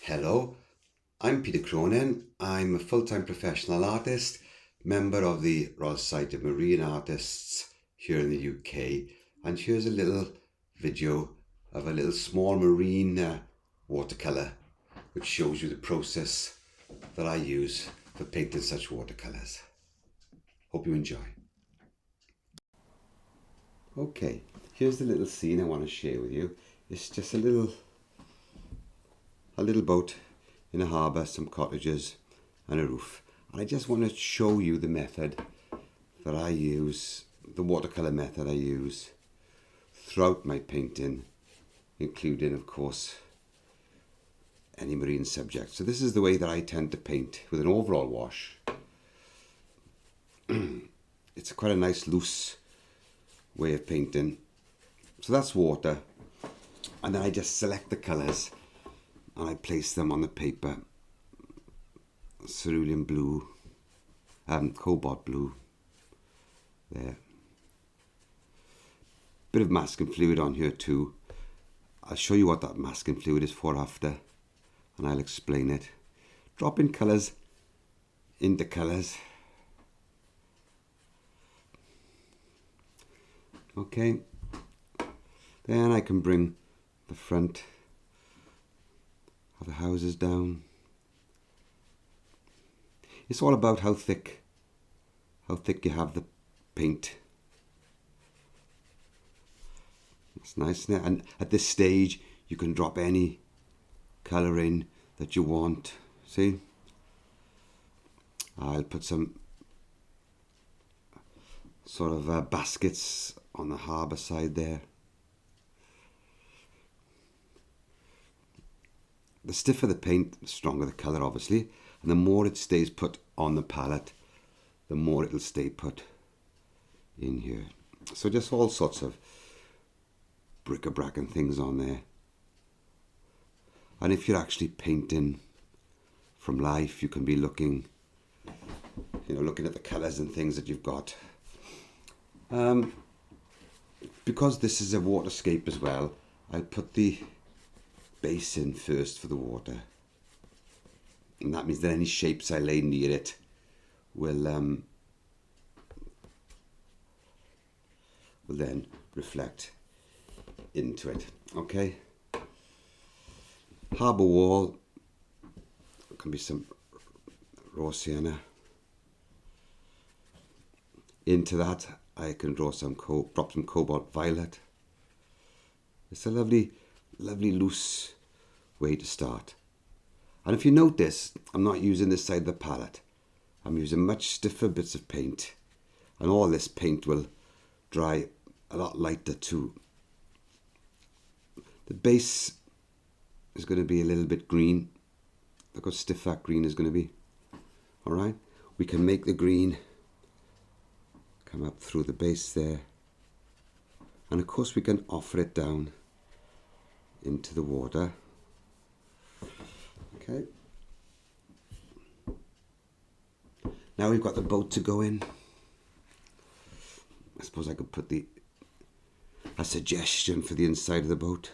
Hello, I'm Peter Cronin. I'm a full-time professional artist, member of the Royal Society of Marine Artists here in the UK. And here's a little video of a little small marine watercolour which shows you the process that I use for painting such watercolours. Hope you enjoy. Okay, here's the little scene I want to share with you. It's just a little boat in a harbour, some cottages and a roof. And I just want to show you the method that I use, the watercolour method I use throughout my painting, including of course any marine subject. So this is the way that I tend to paint with an overall wash. It's quite a nice loose way of painting. So that's water, and then I just select the colours and I place them on the paper. Cerulean blue, cobalt blue, there. Bit of masking fluid on here too. I'll show you what that masking fluid is for after, and I'll explain it. Dropping colours into colours. Okay, then I can bring the front of the houses down. It's all about how thick you have the paint. It's nice, isn't it? And at this stage you can drop any colour in that you want. See? I'll put some sort of baskets on the harbour side there. The stiffer the paint, the stronger the colour obviously, and the more it stays put on the palette, the more it'll stay put in here. So just all sorts of bric-a-brac and things on there. And if you're actually painting from life, you can be looking at the colours and things that you've got. Because this is a waterscape as well, I'll put the base in first for the water, and that means that any shapes I lay near it will then reflect into it. Okay, harbour wall, can be some raw sienna. Into that I can draw some drop some cobalt violet. It's a lovely loose way to start. And if you notice, I'm not using this side of the palette. I'm using much stiffer bits of paint, and all this paint will dry a lot lighter too. The base is going to be a little bit green. Look how stiff that green is going to be. Alright, we can make the green come up through the base there, and of course we can offer it down into the water. Okay, now we've got the boat to go in. I suppose I could put a suggestion for the inside of the boat.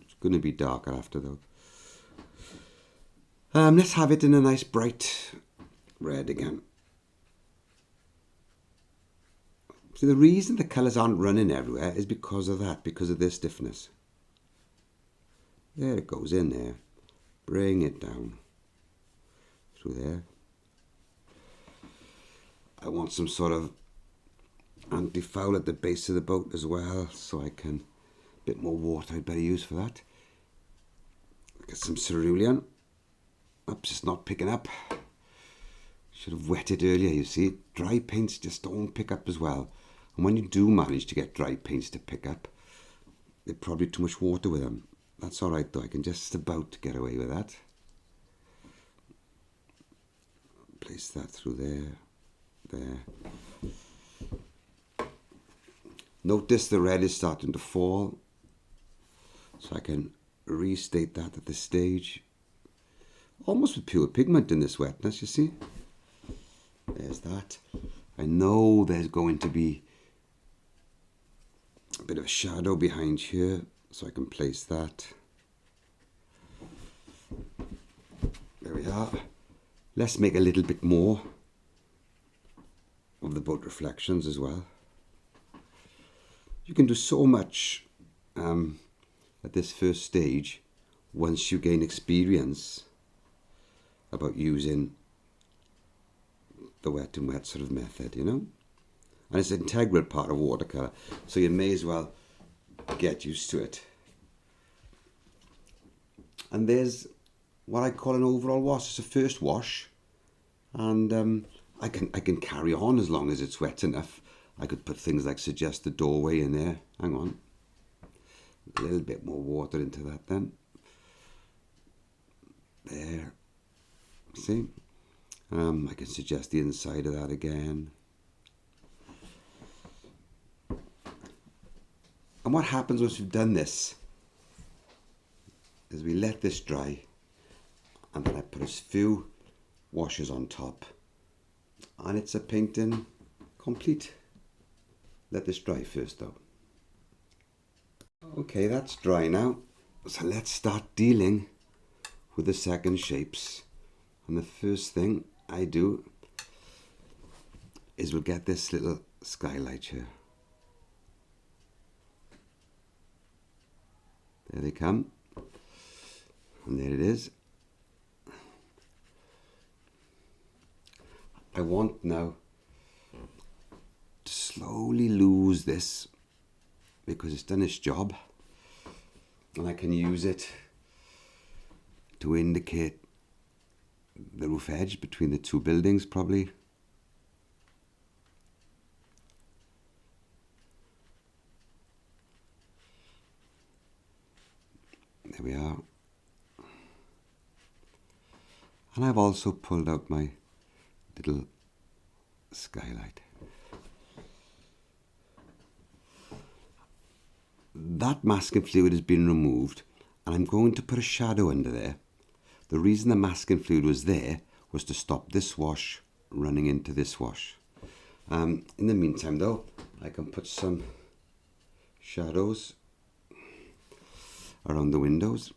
It's going to be darker after though. Let's have it in a nice bright red again. See, the reason the colours aren't running everywhere is because of that, because of their stiffness. There it goes in there. Bring it down through there. I want some sort of anti-foul at the base of the boat as well, so I can, a bit more water I'd better use for that. Get some cerulean. Oops, it's not picking up. Should have wet it earlier, you see. Dry paints just don't pick up as well. And when you do manage to get dry paints to pick up, there's probably too much water with them. That's alright though, I can just about get away with that. Place that through there. Notice the red is starting to fall, so I can restate that at this stage. Almost with pure pigment in this wetness, you see. There's that. I know there's going to be a bit of a shadow behind here, so I can place that. start, let's make a little bit more of the boat reflections as well. You can do so much at this first stage once you gain experience about using the wet and wet sort of method, you know. And it's an integral part of watercolour, so you may as well get used to it. And there's what I call an overall wash. It's a first wash, and I can carry on as long as it's wet enough. I could put things like suggest the doorway in there. Hang on, a little bit more water into that then. There, see? I can suggest the inside of that again. And what happens once we've done this is we let this dry, and then I put a few washes on top, and it's a painting complete. Let this dry first though. Okay, that's dry now. So let's start dealing with the second shapes. And the first thing I do is we'll get this little skylight here. There they come. And there it is. I want now to slowly lose this because it's done its job, and I can use it to indicate the roof edge between the two buildings probably. There we are. And I've also pulled out my little skylight. That masking fluid has been removed, and I'm going to put a shadow under there. The reason the masking fluid was there was to stop this wash running into this wash. In the meantime though, I can put some shadows around the windows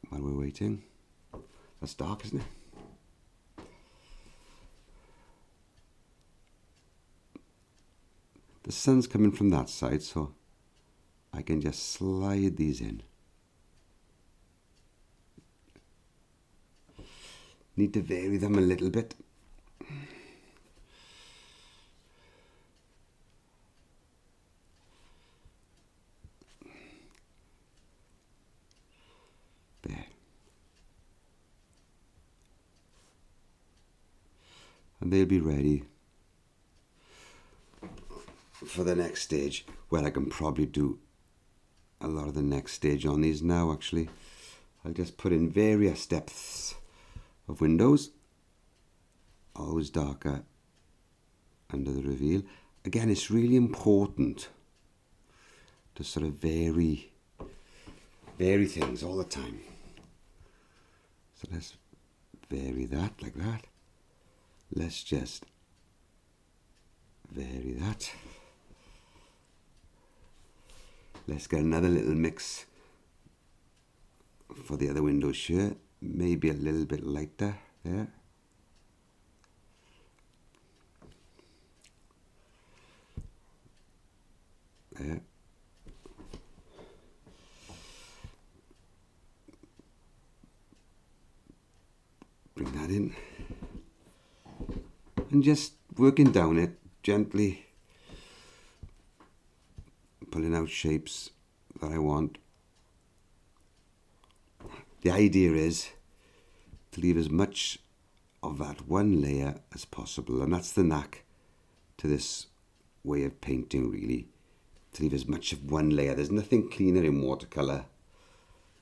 while we're waiting. That's dark, isn't it? The sun's coming from that side, so I can just slide these in. Need to vary them a little bit. There. And they'll be ready for the next stage, where I can probably do a lot of the next stage on these now. Actually, I'll just put in various depths of windows, always darker under the reveal. Again, it's really important to sort of vary things all the time. So let's vary that like that. Let's just vary that. Let's get another little mix for the other windows here. Maybe a little bit lighter there. There. Bring that in. And just working down it gently, pulling out shapes that I want. The idea is to leave as much of that one layer as possible, and that's the knack to this way of painting, really, to leave as much of one layer. There's nothing cleaner in watercolour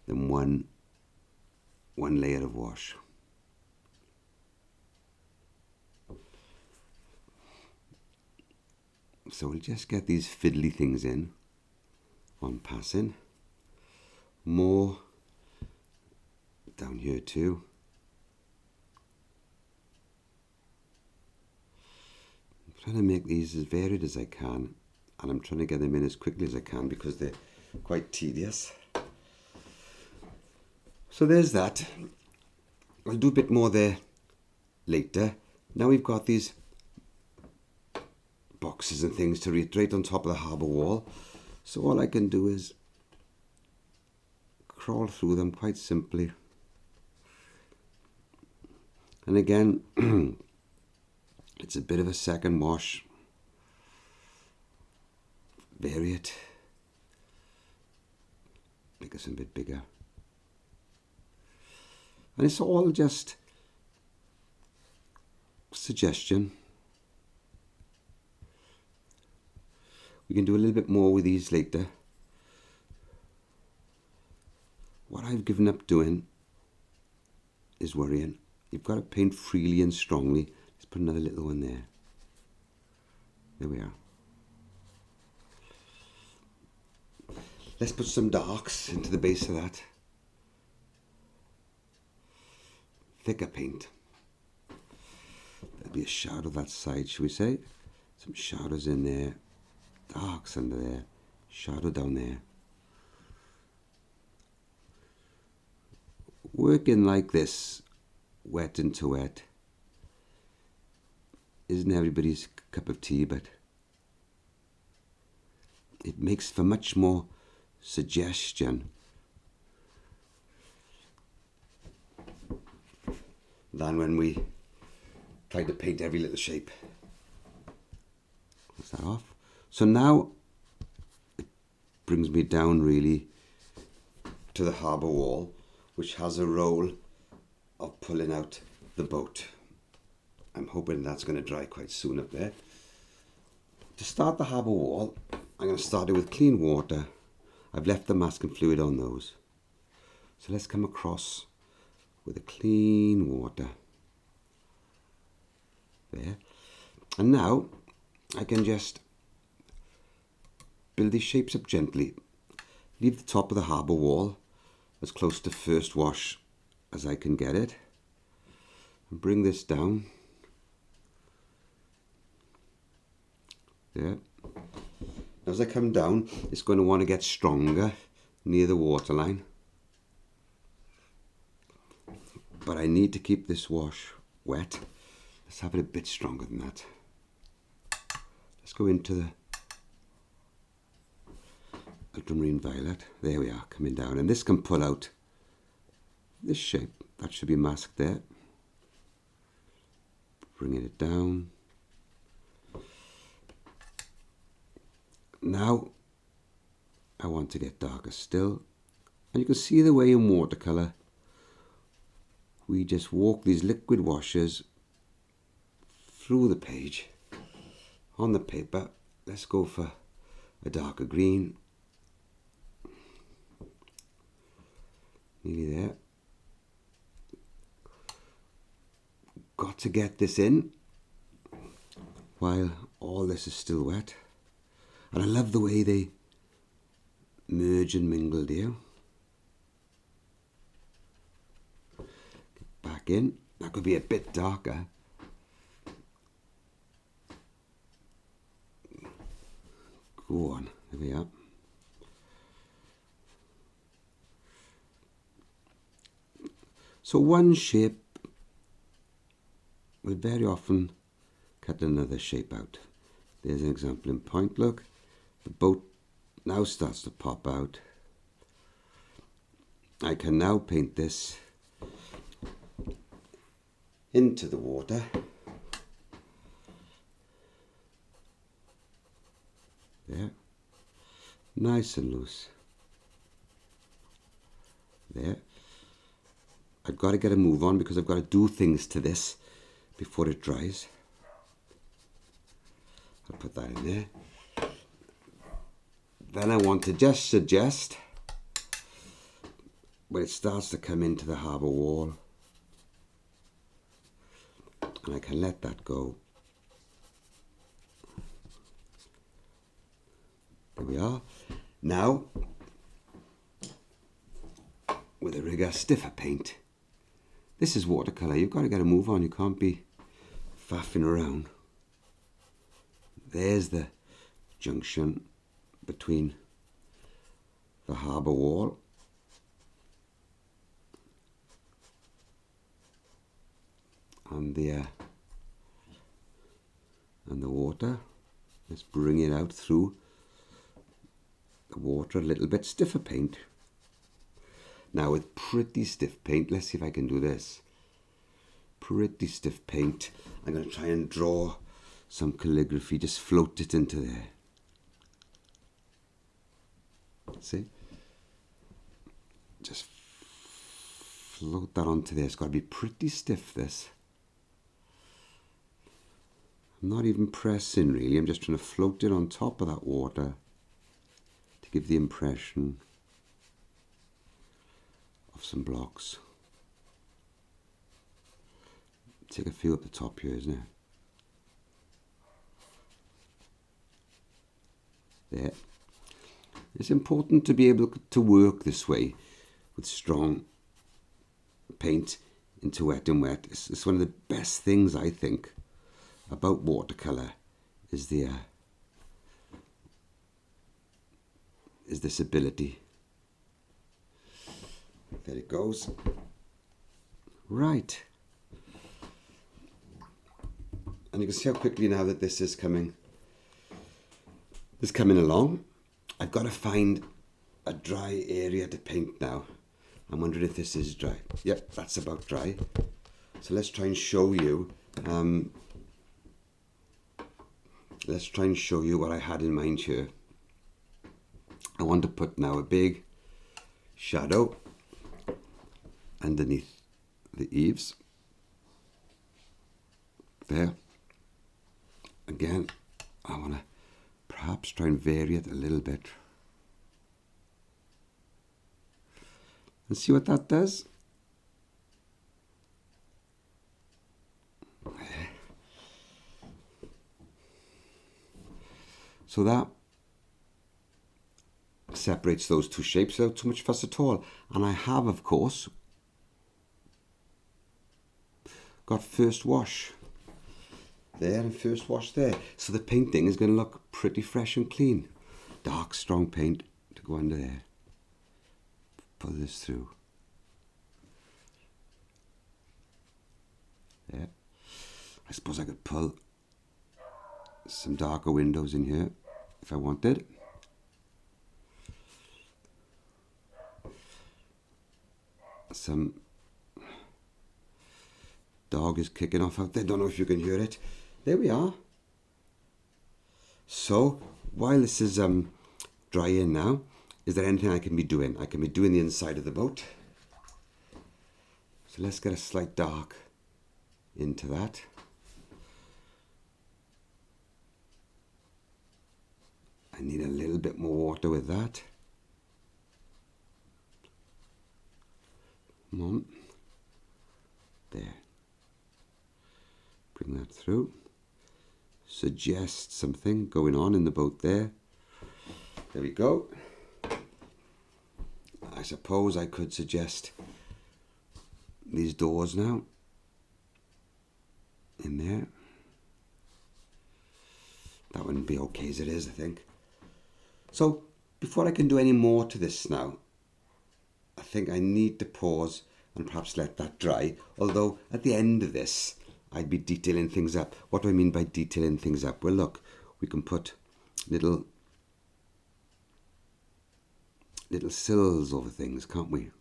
than one layer of wash. So we'll just get these fiddly things in on passing. More down here too. I'm trying to make these as varied as I can, and I'm trying to get them in as quickly as I can because they're quite tedious. So there's that. I'll do a bit more there later. Now we've got these boxes and things to reiterate on top of the harbour wall. So all I can do is crawl through them quite simply. And again, it's a bit of a second wash. Vary it. Make it a bit bigger. And it's all just suggestion. We can do a little bit more with these later. What I've given up doing is worrying. You've got to paint freely and strongly. Let's put another little one there. There we are. Let's put some darks into the base of that. Thicker paint. There'll be a shadow that side, shall we say? Some shadows in there. Darks under there. Shadow down there. Working like this, wet into wet, isn't everybody's cup of tea, but it makes for much more suggestion than when we try to paint every little shape. Close that off. So now it brings me down really to the harbour wall, which has a role of pulling out the boat. I'm hoping that's going to dry quite soon up there. To start the harbour wall, I'm going to start it with clean water. I've left the masking fluid on those. So let's come across with a clean water. There. And now I can just build these shapes up gently. Leave the top of the harbour wall as close to first wash as I can get it. And bring this down. There. Now as I come down, it's going to want to get stronger near the waterline. But I need to keep this wash wet. Let's have it a bit stronger than that. Let's go into the ultramarine violet. There we are, coming down. And this can pull out this shape. That should be masked there. Bringing it down. Now I want to get darker still. And you can see the way in watercolour we just walk these liquid washes through the page on the paper. Let's go for a darker green. Nearly there. Got to get this in while all this is still wet. And I love the way they merge and mingle here. Back in. That could be a bit darker. Go on. There we are. So one shape will very often cut another shape out. There's an example in point. Look, the boat now starts to pop out. I can now paint this into the water. There. Nice and loose. There. I've got to get a move on because I've got to do things to this before it dries. I'll put that in there. Then I want to just suggest when it starts to come into the harbour wall, and I can let that go. There we are. Now, with a rigger stiffer paint, this is watercolour. You've got to get a move on. You can't be faffing around. There's the junction between the harbour wall and the water. Let's bring it out through the water, a little bit stiffer paint. Now with pretty stiff paint, let's see if I can do this. Pretty stiff paint. I'm going to try and draw some calligraphy, just float it into there. See? Just float that onto there. It's got to be pretty stiff, this. I'm not even pressing really, I'm just trying to float it on top of that water to give the impression of some blocks. Take a few up the top here, isn't it? There. It's important to be able to work this way with strong paint into wet and wet. It's one of the best things, I think, about watercolour is this ability. There it goes. Right. And you can see how quickly now that this is coming along. I've got to find a dry area to paint now. I'm wondering if this is dry. Yep, that's about dry. So let's try and show you what I had in mind here. I want to put now a big shadow underneath the eaves. There. Again, I want to perhaps try and vary it a little bit. And see what that does. So that separates those two shapes without too much fuss at all. And I have, of course, got first wash there and first wash there. So the painting is going to look pretty fresh and clean. Dark, strong paint to go under there. Pull this through. There. I suppose I could pull some darker windows in here if I wanted. Some dog is kicking off out there. Don't know if you can hear it. There we are. So while this is drying now, is there anything I can be doing? I can be doing the inside of the boat. So let's get a slight dark into that. I need a little bit more water with that. Come on. There. Bring that through. Suggest something going on in the boat there. There we go. I suppose I could suggest these doors now. In there. That wouldn't be okay as it is, I think. So, before I can do any more to this now, I think I need to pause and perhaps let that dry. Although, at the end of this, I'd be detailing things up. What do I mean by detailing things up? Well, look, we can put little sills over things, can't we?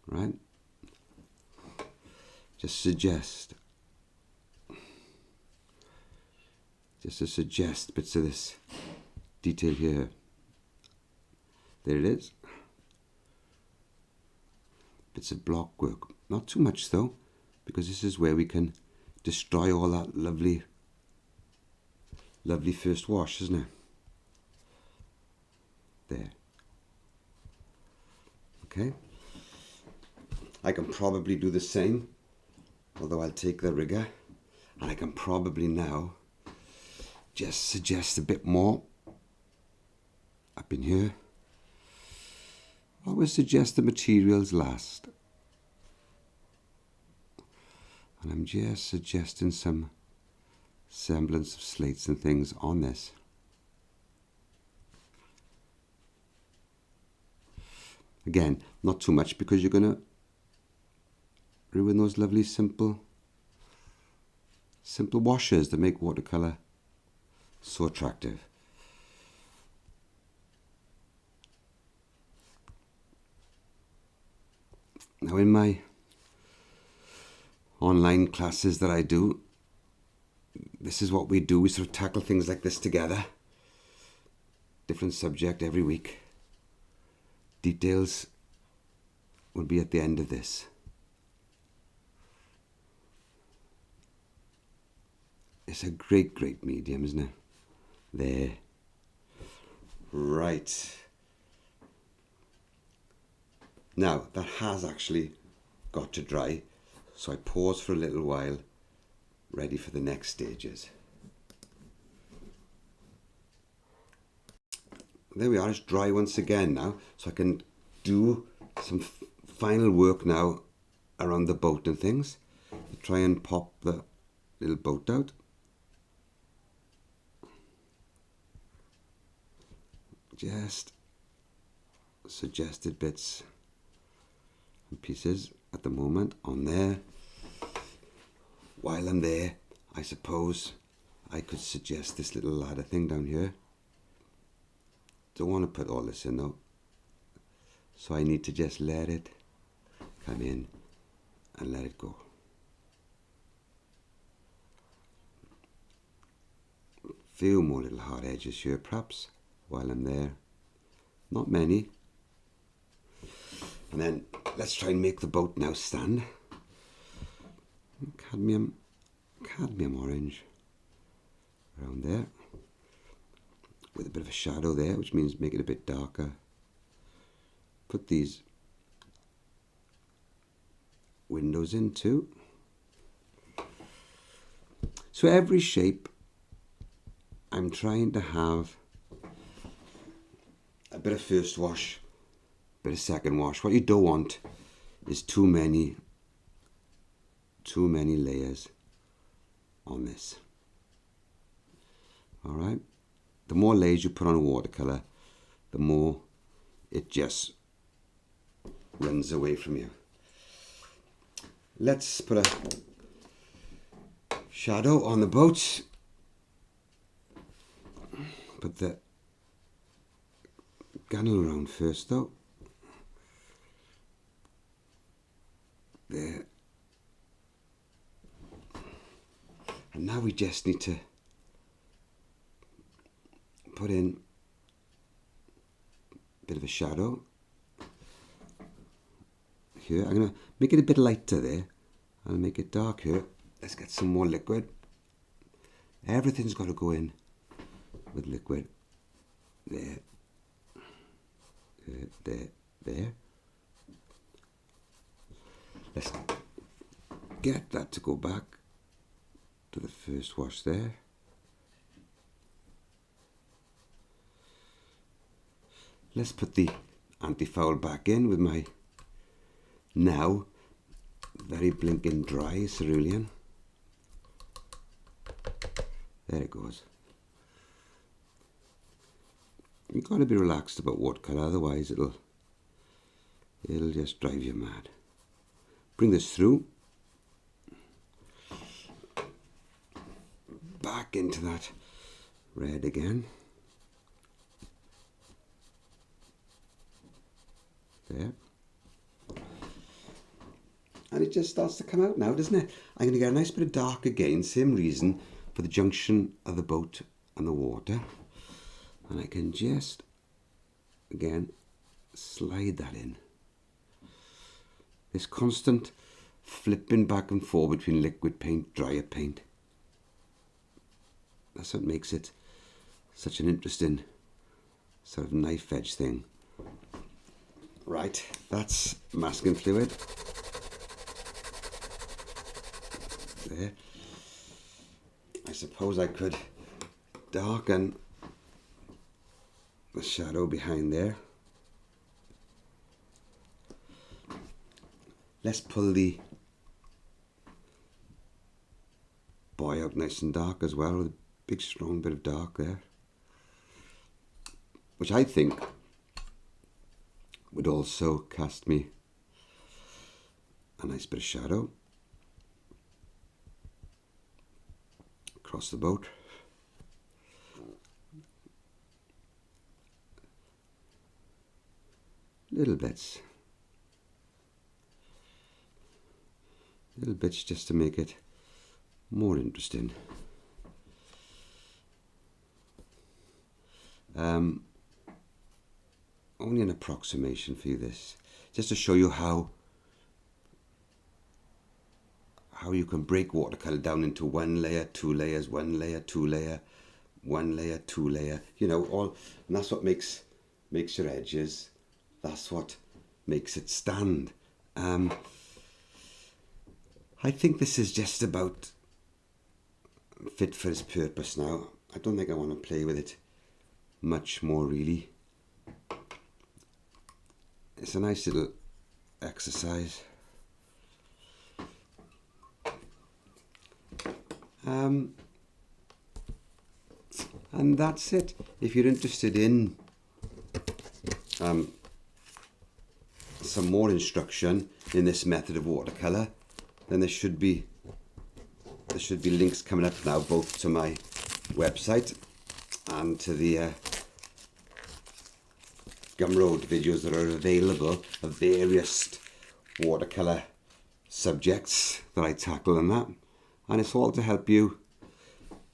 Right? Just to suggest bits of this detail here. There it is. Bits of block work. Not too much though, because this is where we can destroy all that lovely first wash, isn't it? There. Okay. I can probably do the same, although I'll take the rigger, and I can probably now just suggest a bit more up in here. Always suggest the materials last. And I'm just suggesting some semblance of slates and things on this. Again, not too much because you're going to ruin those lovely simple simple washes that make watercolour so attractive. Now in my online classes that I do, this is what we do. We sort of tackle things like this together. Different subject every week. Details will be at the end of this. It's a great, great medium, isn't it? There. Right. Now, that has actually got to dry, so I pause for a little while, ready for the next stages. There we are, it's dry once again now, so I can do some final work now around the boat and things. Try and pop the little boat out. Just suggested bits and pieces at the moment on there. While I'm there, I suppose I could suggest this little ladder thing down here. Don't want to put all this in though, so I need to just let it come in and let it go. Few more little hard edges here perhaps while I'm there, not many. And then let's try and make the boat now stand. Cadmium orange around there, with a bit of a shadow there, which means make it a bit darker. Put these windows in too. So every shape I'm trying to have a bit of first wash, a bit of second wash. What you don't want is too many layers on this. Alright? The more layers you put on a watercolour, the more it just runs away from you. Let's put a shadow on the boat. Put the gunnel around first though. There. And now we just need to put in a bit of a shadow here. I'm going to make it a bit lighter there. I'll make it dark here. Let's get some more liquid. Everything's got to go in with liquid. There. There. Let's get that to go back to the first wash there. Let's put the anti-foul back in with my now very blinking dry cerulean. There it goes. You've got to be relaxed about watercolour, otherwise it'll just drive you mad. Bring this through. Back into that red again. There. And it just starts to come out now, doesn't it? I'm going to get a nice bit of dark again, same reason for the junction of the boat and the water. And I can just, again, slide that in. This constant flipping back and forth between liquid paint, drier paint. That's what makes it such an interesting sort of knife edge thing. Right, that's masking fluid. There. I suppose I could darken the shadow behind there. Let's pull the boy out nice and dark as well, with a big strong bit of dark there, which I think would also cast me a nice bit of shadow. across the boat. Little bits just to make it more interesting. Only an approximation for you, this, just to show you how you can break watercolour down into one layer, two layers, one layer, two layer, one layer, two layer, you know, all, and that's what makes your edges, that's what makes it stand. I think this is just about fit for its purpose now. I don't think I want to play with it much more, really. It's a nice little exercise. And that's it. If you're interested in some more instruction in this method of watercolour, then there should be links coming up now, both to my website and to the Gumroad videos that are available of various watercolour subjects that I tackle in that. And it's all to help you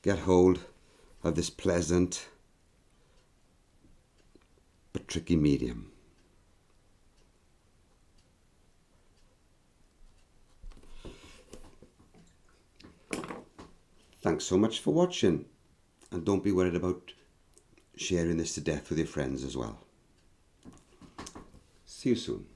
get hold of this pleasant but tricky medium. Thanks so much for watching, and don't be worried about sharing this to death with your friends as well. See you soon.